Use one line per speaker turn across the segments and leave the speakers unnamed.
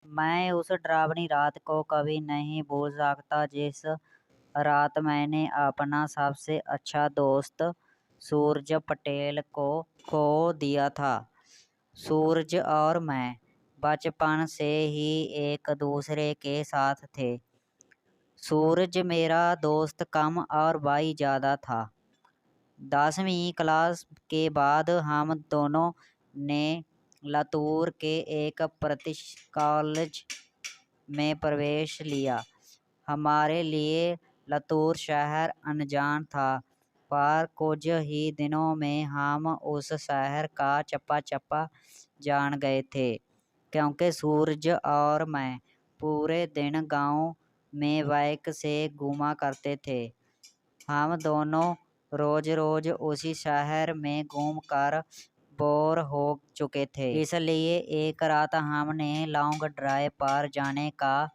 मैं उस डरावनी रात को कभी नहीं भूल सकता जिस रात मैंने अपना सबसे अच्छा दोस्त सूरज पटेल को खो दिया था। सूरज और मैं बचपन से ही एक दूसरे के साथ थे। सूरज मेरा दोस्त कम और भाई ज़्यादा था। 10वीं क्लास के बाद हम दोनों ने लातूर के एक प्रतिष्ठित कॉलेज में प्रवेश लिया। हमारे लिए लातूर शहर अनजान था, पर कुछ ही दिनों में हम उस शहर का चप्पा चप्पा जान गए थे, क्योंकि सूरज और मैं पूरे दिन गांव में बाइक से घूमा करते थे। हम दोनों रोज रोज उसी शहर में घूमकर बोर हो चुके थे, इसलिए एक रात हमने लॉन्ग ड्राइव पर जाने का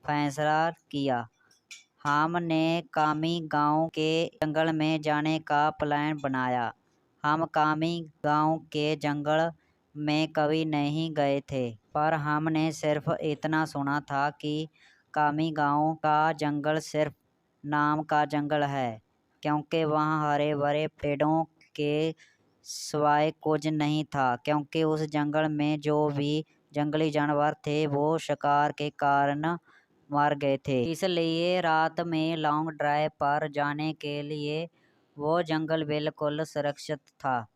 फैसला किया। हमने कामी गांव के जंगल में जाने का प्लान बनाया। हम कामी गांव के जंगल में कभी नहीं गए थे, पर हमने सिर्फ इतना सुना था कि कामी गांव का जंगल सिर्फ नाम का जंगल है, क्योंकि वहाँ हरे भरे पेड़ों के सिवाय कुछ नहीं था, क्योंकि उस जंगल में जो भी जंगली जानवर थे वो शिकार के कारण मर गए थे। इसलिए रात में लॉन्ग ड्राइव पर जाने के लिए वो जंगल बिल्कुल सुरक्षित था।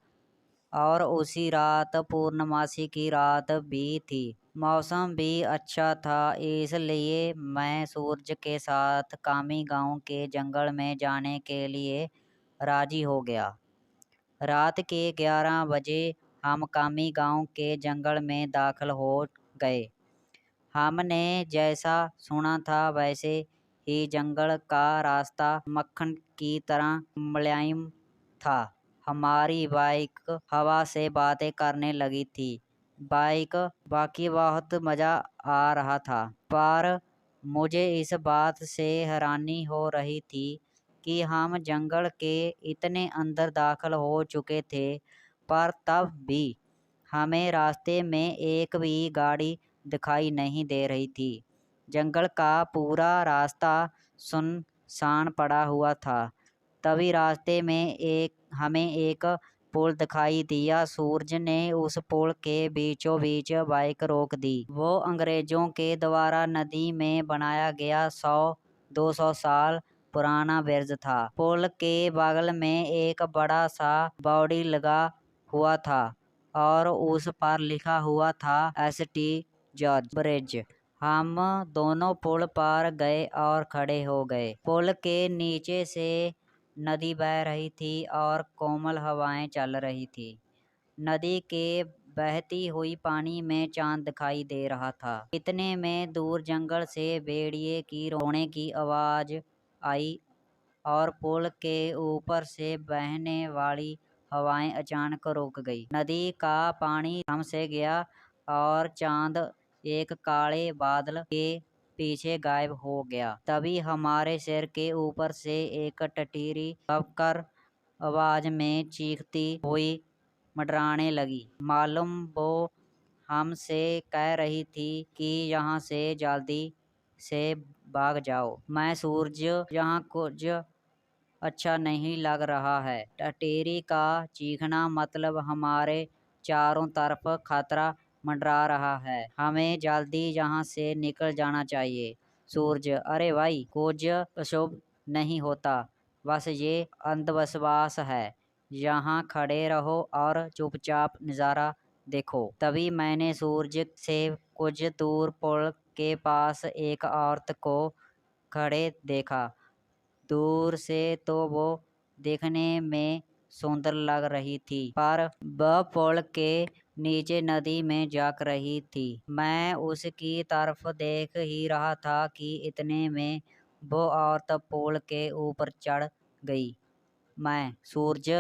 और उसी रात पूर्णमासी की रात भी थी। मौसम भी अच्छा था, इसलिए मैं सूरज के साथ कामी गांव के जंगल में जाने के लिए राजी हो गया। रात के 11 बजे हम कामी गांव के जंगल में दाखिल हो गए। हमने जैसा सुना था वैसे ही जंगल का रास्ता मक्खन की तरह मुलायम था। हमारी बाइक हवा से बातें करने लगी थी। बाइक बाकी बहुत मज़ा आ रहा था, पर मुझे इस बात से हैरानी हो रही थी कि हम जंगल के इतने अंदर दाखिल हो चुके थे, पर तब भी हमें रास्ते में एक भी गाड़ी दिखाई नहीं दे रही थी। जंगल का पूरा रास्ता सुनसान पड़ा हुआ था। तभी रास्ते में हमें एक पुल दिखाई दिया। सूरज ने उस पुल के बीचों बीच बाइक रोक दी। वो अंग्रेजों के द्वारा नदी में बनाया गया 100-200 साल पुराना ब्रिज था। पुल के बगल में एक बड़ा सा बोर्ड लगा हुआ था और उस पर लिखा हुआ था ST जॉर्ज ब्रिज। हम दोनों पुल पर गए और खड़े हो गए। पुल के नीचे से नदी बह रही थी और कोमल हवाएं चल रही थी। नदी के बहती हुई पानी में चांद दिखाई दे रहा था। इतने में दूर जंगल से भेड़िए की रोने की आवाज आई और पुल के ऊपर से बहने वाली हवाएं अचानक रुक गई। नदी का पानी थम से गया और चांद एक काले बादल के पीछे गायब हो गया। तभी हमारे सिर के ऊपर से एक टटीरी दबकर आवाज में चीखती हुई मंडराने लगी। मालूम वो हमसे कह रही थी कि यहाँ से जल्दी से भाग जाओ। मैं सूरज, यहाँ कुछ अच्छा नहीं लग रहा है। टटीरी का चीखना मतलब हमारे चारों तरफ खतरा मंडरा रहा है। हमें जल्दी यहाँ से निकल जाना चाहिए। सूरज, अरे भाई, कुछ अशुभ नहीं होता, बस ये अंधविश्वास है। यहाँ खड़े रहो और चुपचाप नज़ारा देखो। तभी मैंने सूरज से कुछ दूर पुल के पास एक औरत को खड़े देखा। दूर से तो वो देखने में सुंदर लग रही थी, पर वह पुल के नीचे नदी में जाग रही थी। मैं उसकी तरफ देख ही रहा था कि इतने में वो औरत पुल के ऊपर चढ़ गई। मैं, सूरज,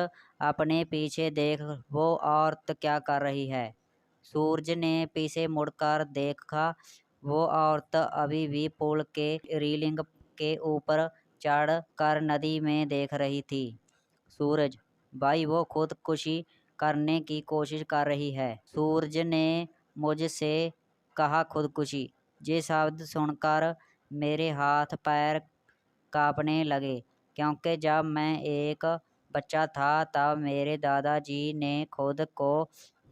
अपने पीछे देख, वो औरत क्या कर रही है। सूरज ने पीछे मुड़कर देखा। वो औरत अभी भी पुल के रेलिंग के ऊपर चढ़ कर नदी में देख रही थी। सूरज, भाई, वो खुदकुशी करने की कोशिश कर रही है। सूरज ने मुझसे कहा खुदकुशी। ये शब्द सुनकर मेरे हाथ पैर कांपने लगे, क्योंकि जब मैं एक बच्चा था तब मेरे दादाजी ने खुद को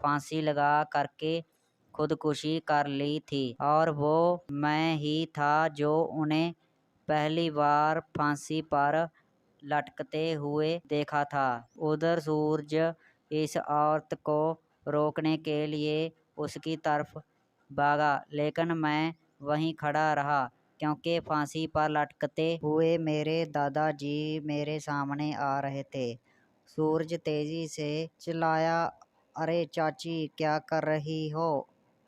फांसी लगा करके खुदकुशी कर ली थी, और वो मैं ही था जो उन्हें पहली बार फांसी पर लटकते हुए देखा था। उधर सूरज इस औरत को रोकने के लिए उसकी तरफ भागा, लेकिन मैं वहीं खड़ा रहा, क्योंकि फांसी पर लटकते हुए मेरे दादाजी मेरे सामने आ रहे थे। सूरज तेजी से चिल्लाया, अरे चाची, क्या कर रही हो?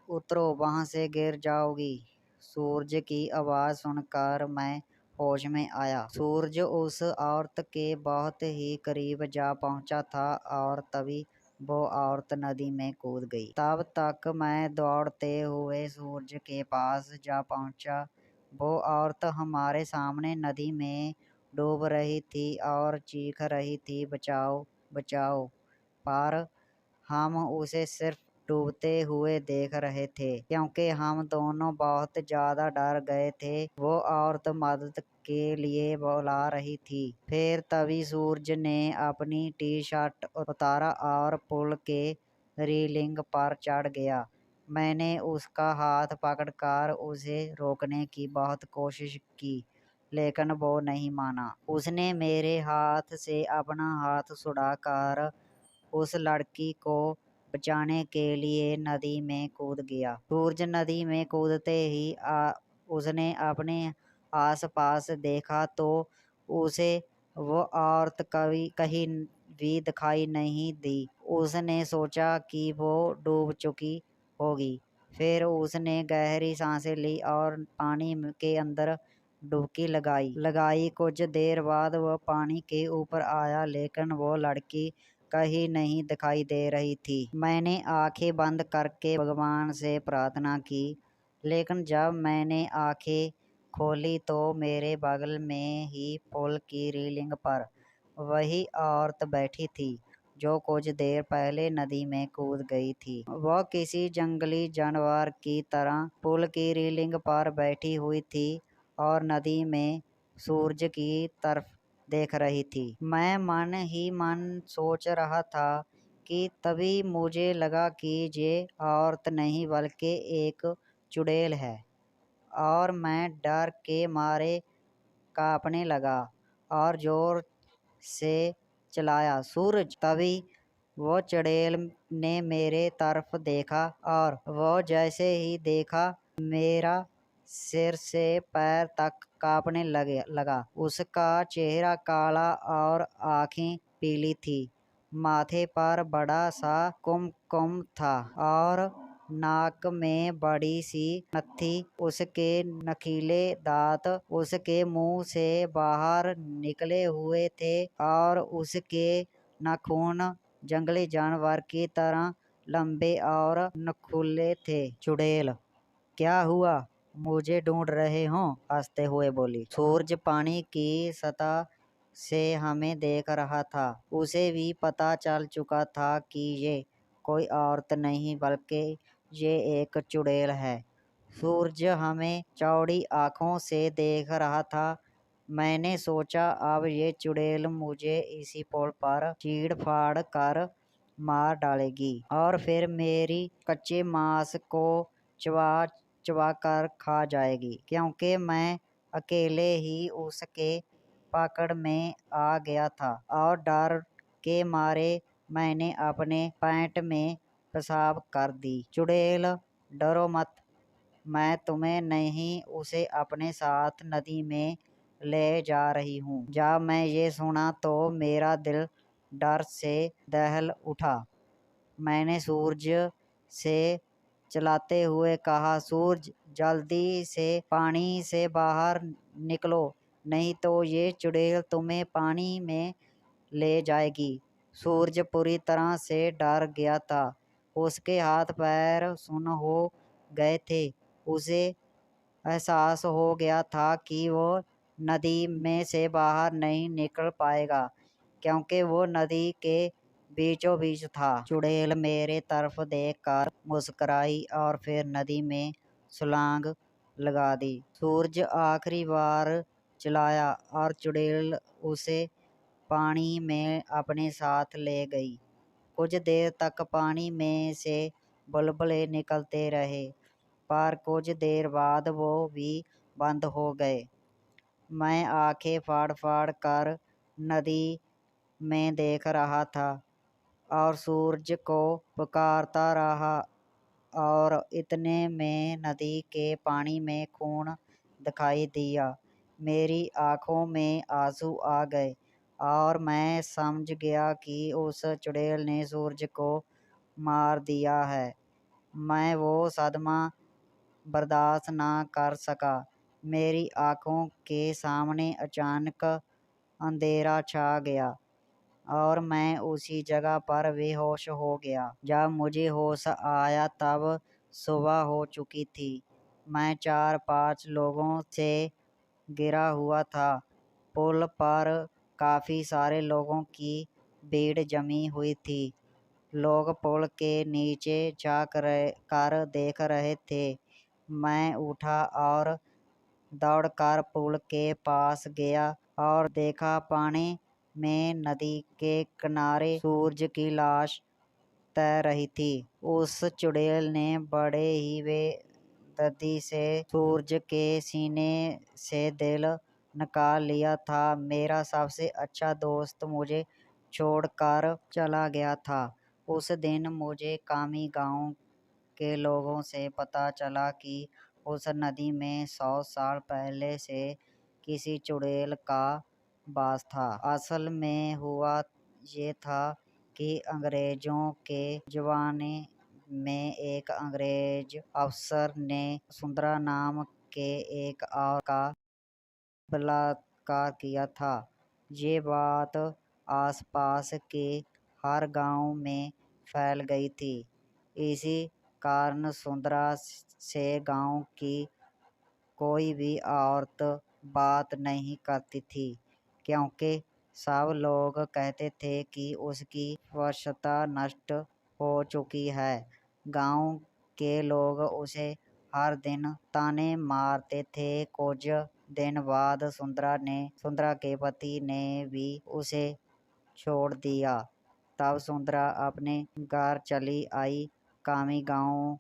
उतरो, वहां से गिर जाओगी। सूरज की आवाज़ सुनकर मैं होश में आया। सूरज उस औरत के बहुत ही करीब जा पहुंचा था और तभी वो औरत नदी में कूद गई। तब तक मैं दौड़ते हुए सूरज के पास जा पहुंचा। वो औरत हमारे सामने नदी में डूब रही थी और चीख रही थी, बचाओ बचाओ। पर हम उसे सिर्फ डूबते हुए देख रहे थे, क्योंकि हम दोनों बहुत ज्यादा डर गए थे। वो औरत मदद के लिए बुला रही थी। फिर तभी सूरज ने अपनी टी शर्ट उतारा और पुल के रेलिंग पर चढ़ गया। मैंने उसका हाथ पकड़कर उसे रोकने की बहुत कोशिश की, लेकिन वो नहीं माना। उसने मेरे हाथ से अपना हाथ छुड़ाकर उस लड़की को बचाने के लिए नदी में कूद गया। सूरज नदी में कूदते ही उसने अपने आसपास देखा तो उसे वो औरत कहीं भी दिखाई नहीं दी। उसने सोचा कि वो डूब चुकी होगी। फिर उसने गहरी सांसें ली और पानी के अंदर डुबकी लगाई। कुछ देर बाद वह पानी के ऊपर आया, लेकिन वो लड़की कहीं नहीं दिखाई दे रही थी। मैंने आंखें बंद करके भगवान से प्रार्थना की, लेकिन जब मैंने आंखें खोली तो मेरे बगल में ही पुल की रेलिंग पर वही औरत बैठी थी जो कुछ देर पहले नदी में कूद गई थी। वह किसी जंगली जानवर की तरह पुल की रेलिंग पर बैठी हुई थी और नदी में सूरज की तरफ देख रही थी। मैं मन ही मन सोच रहा था कि तभी मुझे लगा कि ये औरत नहीं बल्कि एक चुड़ैल है, और मैं डर के मारे कांपने लगा और जोर से चिल्लाया, सूरज! तभी वो चुड़ैल ने मेरे तरफ देखा, और वो जैसे ही देखा मेरा सिर से पैर तक कांपने लगा। उसका चेहरा काला और आंखें पीली थी। माथे पर बड़ा सा कुमकुम था और नाक में बड़ी सी नत्थी। उसके नखीले दांत उसके मुंह से बाहर निकले हुए थे और उसके नाखून जंगली जानवर की तरह लंबे और नुकीले थे। चुड़ैल, क्या हुआ? मुझे ढूंढ रहे हो? हंसते हुए बोली। सूरज पानी की सतह से हमें देख रहा था। उसे भी पता चल चुका था कि ये कोई औरत नहीं बल्कि ये एक चुड़ैल है। सूरज हमें चौड़ी आंखों से देख रहा था। मैंने सोचा अब ये चुड़ैल मुझे इसी पुल पर चीड़ फाड़ कर मार डालेगी और फिर मेरी कच्चे मांस को चबा चबा कर खा जाएगी, क्योंकि मैं अकेले ही उसके पकड़ में आ गया था और डर के मारे मैंने अपने पैंट में पेशाब कर दी। चुड़ैल, डरो मत, मैं तुम्हें नहीं उसे अपने साथ नदी में ले जा रही हूँ। जब मैं ये सुना तो मेरा दिल डर से दहल उठा। मैंने सूरज से चिल्लाते हुए कहा, सूरज, जल्दी से पानी से बाहर निकलो, नहीं तो ये चुड़ैल तुम्हें पानी में ले जाएगी। सूरज पूरी तरह से डर गया था। उसके हाथ पैर सुन्न हो गए थे। उसे एहसास हो गया था कि वो नदी में से बाहर नहीं निकल पाएगा, क्योंकि वो नदी के बीचों बीच था। चुड़ैल मेरे तरफ देखकर मुस्कुराई और फिर नदी में छलांग लगा दी। सूरज आखिरी बार चिल्लाया और चुड़ैल उसे पानी में अपने साथ ले गई। कुछ देर तक पानी में से बुलबुले निकलते रहे, पर कुछ देर बाद वो भी बंद हो गए। मैं आंखें फाड़ फाड़ कर नदी में देख रहा था और सूरज को पुकारता रहा, और इतने में नदी के पानी में खून दिखाई दिया। मेरी आंखों में आंसू आ गए और मैं समझ गया कि उस चुड़ैल ने सूरज को मार दिया है। मैं वो सदमा बर्दाश्त ना कर सका। मेरी आंखों के सामने अचानक अंधेरा छा गया और मैं उसी जगह पर बेहोश हो गया। जब मुझे होश आया तब सुबह हो चुकी थी। मैं 4-5 लोगों से घिरा हुआ था। पुल पर काफ़ी सारे लोगों की भीड़ जमी हुई थी। लोग पुल के नीचे झांक कर देख रहे थे। मैं उठा और दौड़कर पुल के पास गया और देखा पानी में नदी के किनारे सूरज की लाश तैर रही थी। उस चुड़ैल ने बड़े ही बेदर्दी से सूरज के सीने से दिल निकाल लिया था। मेरा सबसे अच्छा दोस्त मुझे छोड़कर चला गया था। उस दिन मुझे कामी गांव के लोगों से पता चला कि उस नदी में 100 साल पहले से किसी चुड़ैल का वास था। असल में हुआ ये था कि अंग्रेजों के ज़माने में एक अंग्रेज अफसर ने सुंदरा नाम के एक औरत का बलात्कार किया था। ये बात आसपास के हर गांव में फैल गई थी। इसी कारण सुंदरा से गांव की कोई भी औरत बात नहीं करती थी, क्योंकि सब लोग कहते थे कि उसकी वशता नष्ट हो चुकी है। गांव के लोग उसे हर दिन ताने मारते थे। कुछ दिन बाद सुंदरा के पति ने भी उसे छोड़ दिया। तब सुंदरा अपने घर चली आई। कामी गांव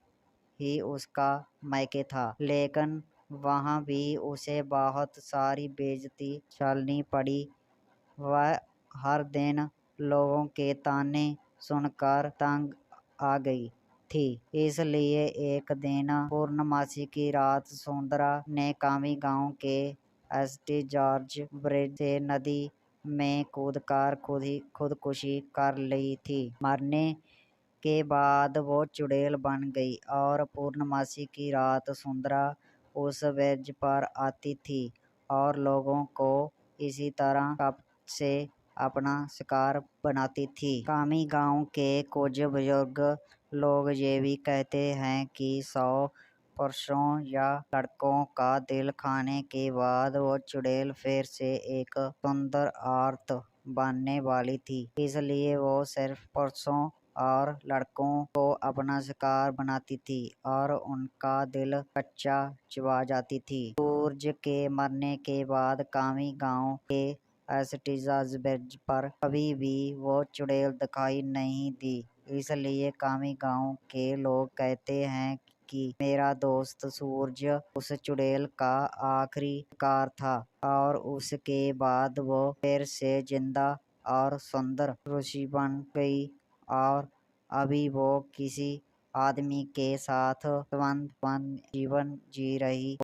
ही उसका मायके था, लेकिन वहाँ भी उसे बहुत सारी बेइज्जती झेलनी पड़ी। वह हर दिन लोगों के ताने सुनकर तंग आ गई थी। इसलिए एक दिन पूर्णमासी की रात सुंदरा ने कामी गांव के एसटी जॉर्ज ब्रिज से नदी में कूदकर खुदकुशी कर ली थी। मरने के बाद वो चुड़ैल बन गई और पूर्णमासी की रात सुंदरा उस ब्रिज पर आती थी और लोगों को इसी तरह कप से अपना शिकार बनाती थी। कामी गांव के कुछ बुजुर्ग लोग ये भी कहते हैं कि 100 पुरुषों या लड़कों का दिल खाने के बाद वो चुड़ैल फिर से एक सुंदर औरत बनने वाली थी। इसलिए वो सिर्फ पुरुषों और लड़कों को अपना शिकार बनाती थी और उनका दिल कच्चा चबा जाती थी। सूरज के मरने के बाद कामी गांव के एसटीजाज ब्रिज पर कभी भी वो चुड़ैल दिखाई नहीं दी। इसलिए कामी गांव के लोग कहते हैं कि मेरा दोस्त सूरज उस चुड़ैल का आखिरी शिकार था और उसके बाद वो फिर से जिंदा और सुंदर ऋषि बन गई और अभी वो किसी आदमी के साथ संबंध जीवन जी रही